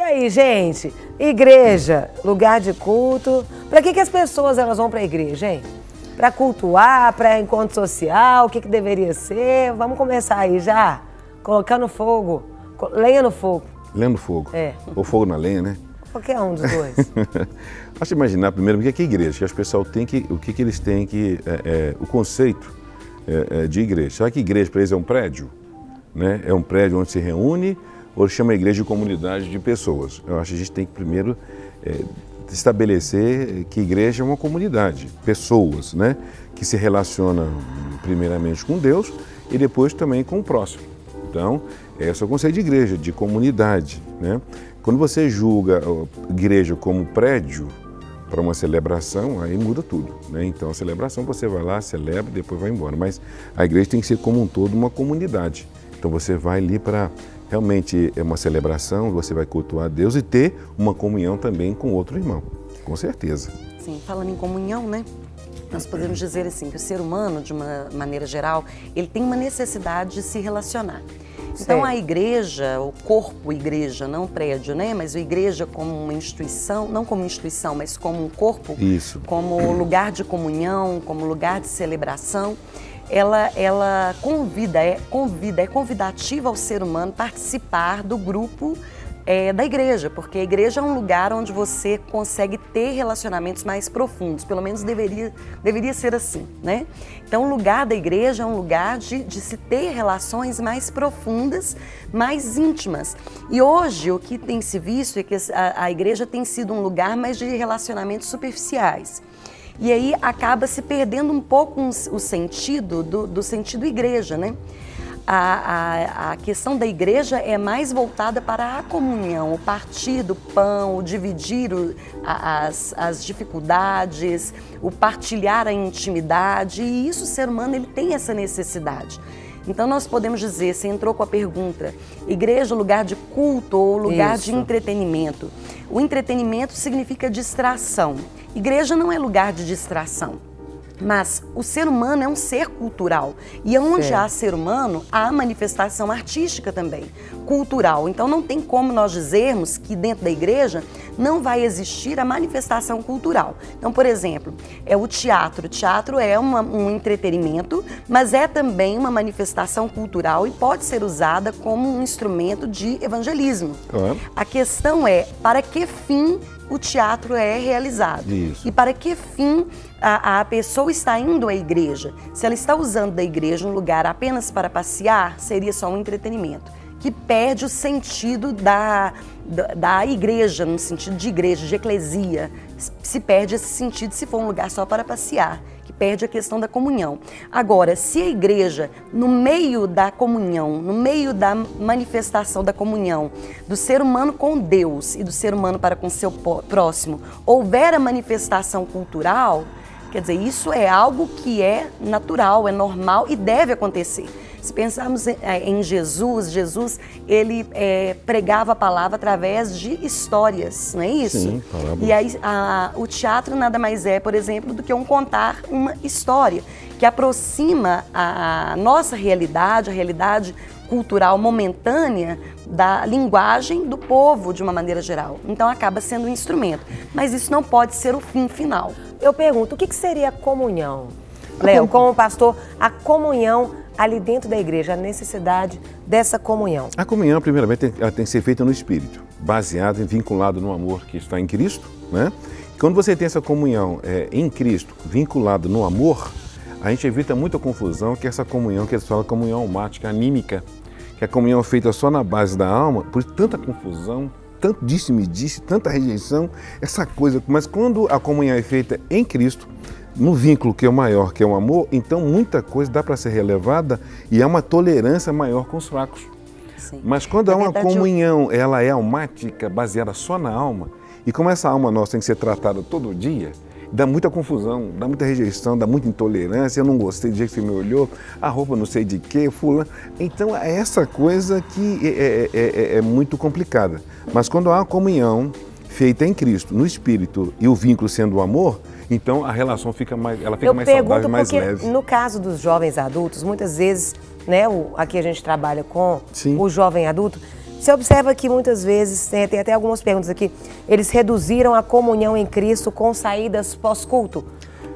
aí, gente, igreja, lugar de culto. Para que as pessoas elas vão para a igreja, hein? Para cultuar, para encontro social, o que deveria ser? Vamos começar aí já, colocando fogo, lenha no fogo. Lenha no fogo. É. Ou fogo na lenha, né? Qualquer um dos dois. Acho que imaginar primeiro o que é igreja, que as pessoas têm que, o que eles têm que, o conceito de igreja. Será que igreja para eles é um prédio? Né? É um prédio onde se reúne ou chama a igreja de comunidade de pessoas? Eu acho que a gente tem que primeiro estabelecer que igreja é uma comunidade, pessoas, né? Que se relacionam primeiramente com Deus e depois também com o próximo. Então, esse é o conceito de igreja, de comunidade, né? Quando você julga a igreja como prédio para uma celebração, aí muda tudo, né? Então, a celebração você vai lá, celebra, depois vai embora. Mas a igreja tem que ser como um todo uma comunidade. Então, você vai ali para realmente uma celebração, você vai cultuar a Deus e ter uma comunhão também com outro irmão, com certeza. Sim, falando em comunhão, né? Nós podemos dizer assim que o ser humano, de uma maneira geral, ele tem uma necessidade de se relacionar. Então a igreja, o corpo igreja, não prédio, né? Mas a igreja como uma instituição, não como instituição, mas como um corpo, isso, como lugar de comunhão, como lugar de celebração, ela é convidativa ao ser humano participar do grupo da igreja, porque a igreja é um lugar onde você consegue ter relacionamentos mais profundos, pelo menos deveria ser assim, né? Então o lugar da igreja é um lugar de se ter relações mais profundas, mais íntimas. E hoje o que tem se visto é que a igreja tem sido um lugar mais de relacionamentos superficiais. E aí acaba se perdendo um pouco o sentido do sentido igreja, né? A questão da igreja é mais voltada para a comunhão, o partir do pão, o dividir as dificuldades, o partilhar a intimidade, e isso o ser humano ele tem essa necessidade. Então nós podemos dizer, você entrou com a pergunta, igreja, lugar de culto ou lugar de entretenimento. O entretenimento significa distração. Igreja não é lugar de distração. Mas o ser humano é um ser cultural e onde há ser humano, há manifestação artística também, cultural. Então não tem como nós dizermos que dentro da igreja não vai existir a manifestação cultural. Então, por exemplo, o teatro. O teatro é um entretenimento, mas é também uma manifestação cultural e pode ser usada como um instrumento de evangelismo. A questão é, para que fim o teatro é realizado? Isso. E para que fim a pessoa está indo à igreja? Se ela está usando da igreja um lugar apenas para passear, seria só um entretenimento, que perde o sentido da igreja, no sentido de igreja, de eclesia. Se perde esse sentido se for um lugar só para passear, que perde a questão da comunhão. Agora, se a igreja, no meio da comunhão, no meio da manifestação da comunhão, do ser humano com Deus e do ser humano para com seu próximo, houver a manifestação cultural, quer dizer, isso é algo que é natural, é normal e deve acontecer. Se pensarmos em Jesus, ele pregava a palavra através de histórias, não é isso? Sim, palavra. E aí o teatro nada mais é, por exemplo, do que contar uma história que aproxima a nossa realidade, a realidade cultural momentânea da linguagem do povo de uma maneira geral. Então acaba sendo um instrumento, mas isso não pode ser o fim final. Eu pergunto, o que seria a comunhão? Léo, como pastor, a comunhão ali dentro da igreja, a necessidade dessa comunhão. A comunhão, primeiramente, ela tem que ser feita no Espírito, baseada e vinculada no amor que está em Cristo, né? Quando você tem essa comunhão em Cristo, vinculada no amor, a gente evita muita confusão, que essa comunhão, que eles falam comunhão almática, anímica, que a comunhão é feita só na base da alma, por tanta confusão, tanto disse-me disse, tanta rejeição, essa coisa. Mas quando a comunhão é feita em Cristo, no vínculo que é o maior, que é o amor, então muita coisa dá para ser relevada e há uma tolerância maior com os fracos. Sim. Mas quando há uma comunhão, ela é almática, baseada só na alma, e como essa alma nossa tem que ser tratada todo dia, dá muita confusão, dá muita rejeição, dá muita intolerância, eu não gostei do jeito que você me olhou, a roupa não sei de quê, fulano. Então é essa coisa que é muito complicada. Mas quando há uma comunhão feita em Cristo, no Espírito, e o vínculo sendo o amor, então a relação fica mais, ela fica mais saudável, mais leve. No caso dos jovens adultos, muitas vezes, né, aqui a gente trabalha com o jovem adulto, Você observa que muitas vezes, tem até algumas perguntas aqui, eles reduziram a comunhão em Cristo com saídas pós-culto.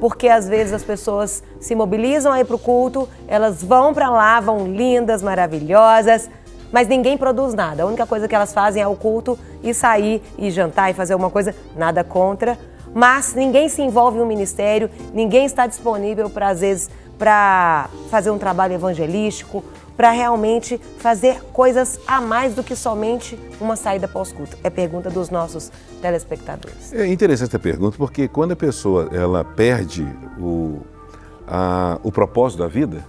Porque às vezes as pessoas se mobilizam aí para o culto, elas vão para lá, vão lindas, maravilhosas, mas ninguém produz nada. A única coisa que elas fazem é o culto e sair e jantar e fazer alguma coisa, nada contra. Mas ninguém se envolve no ministério, ninguém está disponível para, às vezes, para fazer um trabalho evangelístico, para realmente fazer coisas a mais do que somente uma saída pós-culto. É pergunta dos nossos telespectadores. É interessante a pergunta, porque quando a pessoa ela perde o propósito da vida,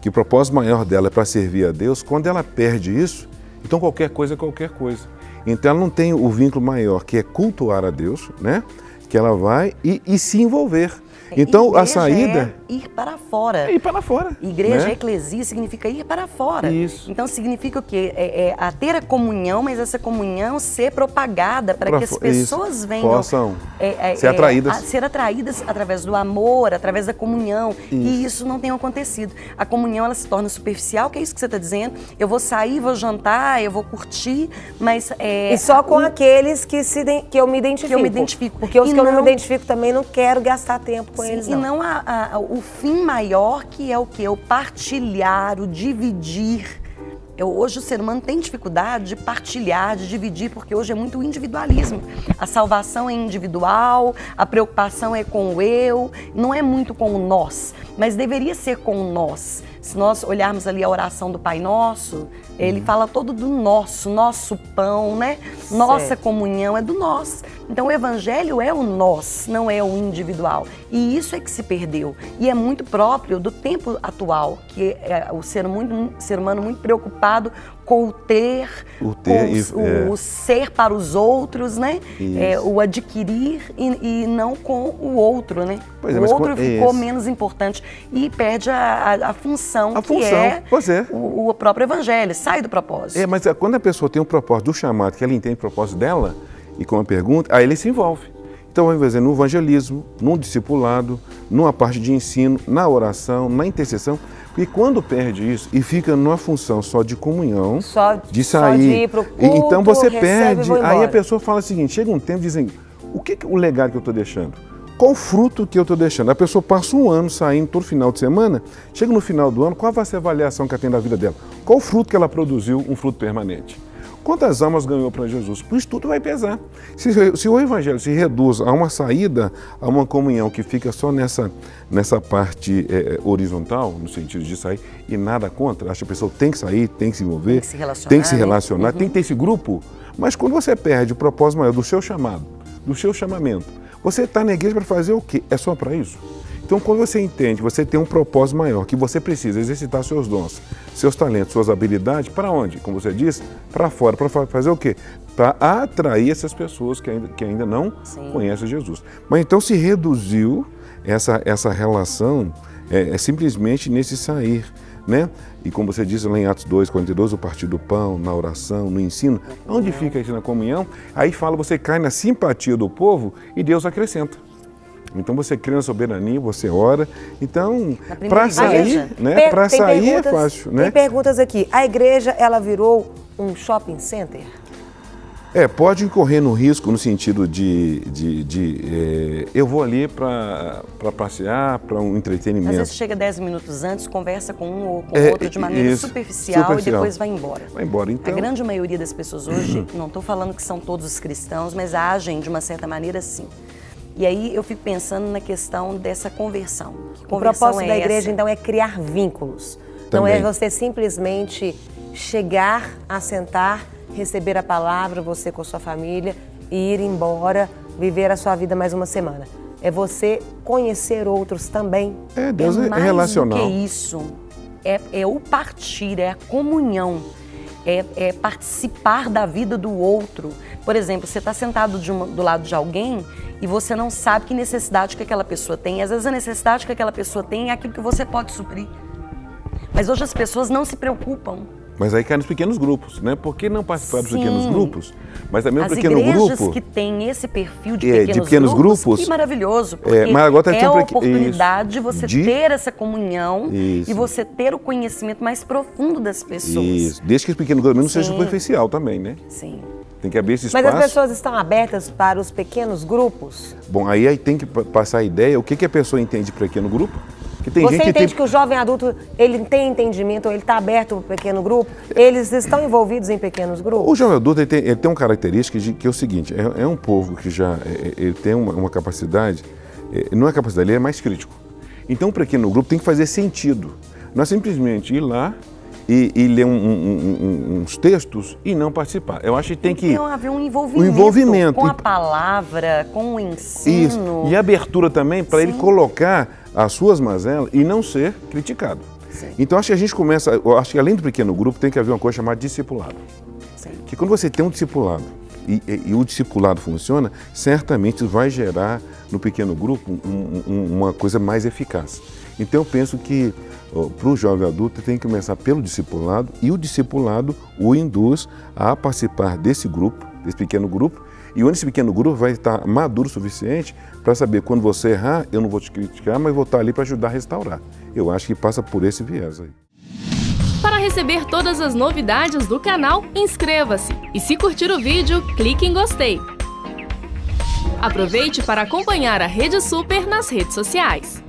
que o propósito maior dela é para servir a Deus, quando ela perde isso, então qualquer coisa é qualquer coisa. Então ela não tem o vínculo maior, que é cultuar a Deus, né? Que ela vai e se envolver. Então a saída é ir para fora. É ir para fora. Igreja, né? Eclesia significa ir para fora. Isso. Então significa o quê? A ter a comunhão, mas essa comunhão ser propagada para que as pessoas venham possam ser atraídas. Ser atraídas através do amor, através da comunhão. Isso. E isso não tem acontecido. A comunhão ela se torna superficial, que é isso que você está dizendo. Eu vou sair, vou jantar, eu vou curtir, mas e só com aqueles que eu me identifico. Que eu me identifico. Porque os que eu não me identifico também não quero gastar tempo com eles, não. E não o fim maior, que é o quê? O partilhar, o dividir. Hoje o ser humano tem dificuldade de partilhar, de dividir, porque hoje é muito individualismo. A salvação é individual, a preocupação é com o eu, não é muito com o nós, mas deveria ser com o nós. Se nós olharmos ali a oração do Pai Nosso, ele fala todo do nosso pão, né? Nossa comunhão é do nós. Então o Evangelho é o nós, não é o individual. E isso é que se perdeu. E é muito próprio do tempo atual, que é o ser humano muito preocupado com o ter, o ser para os outros, né? O adquirir e não com o outro, né? Pois é, o outro ficou menos importante e perde a função que é o próprio Evangelho, sai do propósito. Mas quando a pessoa tem um propósito do chamado, que ela entende o propósito dela, e com a pergunta, aí ele se envolve. Então, ao invés de no evangelismo, no discipulado, numa parte de ensino, na oração, na intercessão, porque quando perde isso e fica numa função só de comunhão, de sair, só de ir pro culto, então você perde, aí a embora. pessoa fala o seguinte, chega um tempo dizendo, o legado que eu estou deixando? Qual o fruto que eu estou deixando? A pessoa passa um ano saindo todo final de semana, chega no final do ano, qual vai ser a avaliação que ela tem da vida dela? Qual o fruto que ela produziu, um fruto permanente? Quantas almas ganhou para Jesus? Por isso tudo vai pesar. Se o Evangelho se reduz a uma saída, a uma comunhão que fica só nessa parte horizontal, no sentido de sair, e nada contra, acho que a pessoa tem que sair, tem que se envolver, tem que se relacionar, tem que ter esse grupo, mas quando você perde o propósito maior do seu chamado, do seu chamamento, você está na igreja para fazer o quê? É só para isso? Então, quando você entende, você tem um propósito maior, que você precisa exercitar seus dons, seus talentos, suas habilidades, para onde? Como você diz, para fora. Para fazer o quê? Para atrair essas pessoas que ainda não conhecem Jesus. Mas então se reduziu essa relação simplesmente nesse sair, né? E como você disse lá em Atos 2:42, o partir do pão, na oração, no ensino, onde fica isso na comunhão? Aí fala, você cai na simpatia do povo e Deus acrescenta. Então você crê na soberania, você ora. Então, para sair, né? Para sair é fácil, né? Tem perguntas aqui. A igreja, ela virou um shopping center? Pode incorrer no risco no sentido eu vou ali para passear, para um entretenimento. Às vezes chega 10 minutos antes, conversa com um ou com outro de maneira superficial e depois vai embora. Vai embora, então. A grande maioria das pessoas hoje, não estou falando que são todos os cristãos, mas agem de uma certa maneira sim. E aí eu fico pensando na questão dessa conversão. O propósito da igreja, então, é criar vínculos. Não é você simplesmente chegar, assentar, receber a palavra, você com a sua família, e ir embora, viver a sua vida mais uma semana. É você conhecer outros também. Deus é relacional. Mais do que isso. É o partir, é a comunhão. É participar da vida do outro. Por exemplo, você está sentado do lado de alguém e você não sabe que necessidade que aquela pessoa tem. Às vezes a necessidade que aquela pessoa tem é aquilo que você pode suprir. Mas hoje as pessoas não se preocupam Mas aí cai nos pequenos grupos, né? Por que não participar dos Sim. pequenos grupos? Mas também o As pequeno igrejas grupo... que tem esse perfil de de pequenos grupos, grupos, que maravilhoso, porque mas agora é a isso, oportunidade de você ter essa comunhão Isso. e você ter o conhecimento mais profundo das pessoas. Isso, desde que esse pequeno grupo não seja Sim. superficial também, né? Sim. Tem que abrir esse espaço. Mas as pessoas estão abertas para os pequenos grupos? Bom, aí tem que passar a ideia, o que a pessoa entende de pequeno grupo. Que tem Você gente entende que que o jovem adulto, ele tem entendimento, ele está aberto para o pequeno grupo? Eles estão envolvidos em pequenos grupos? O jovem adulto ele tem uma característica que é o seguinte, é um povo que já ele tem uma capacidade, não é capacidade, ele é mais crítico. Então o pequeno grupo tem que fazer sentido. Não é simplesmente ir lá e ler uns textos e não participar. Eu acho que tem que... Então haver um envolvimento com a palavra, com o ensino. Isso. E a abertura também para ele colocar as suas mazelas e não ser criticado. Sim. Então acho que a gente começa, eu acho que além do pequeno grupo tem que haver uma coisa chamada discipulado. Sim. Que quando você tem um discipulado e o discipulado funciona, certamente vai gerar no pequeno grupo uma coisa mais eficaz. Então eu penso que para o jovem adulto tem que começar pelo discipulado e o discipulado o induz a participar desse grupo, desse pequeno grupo, e onde esse pequeno grupo vai estar maduro o suficiente para saber quando você errar, eu não vou te criticar, mas vou estar ali para ajudar a restaurar. Eu acho que passa por esse viés aí. Para receber todas as novidades do canal, inscreva-se e se curtir o vídeo, clique em gostei. Aproveite para acompanhar a Rede Super nas redes sociais.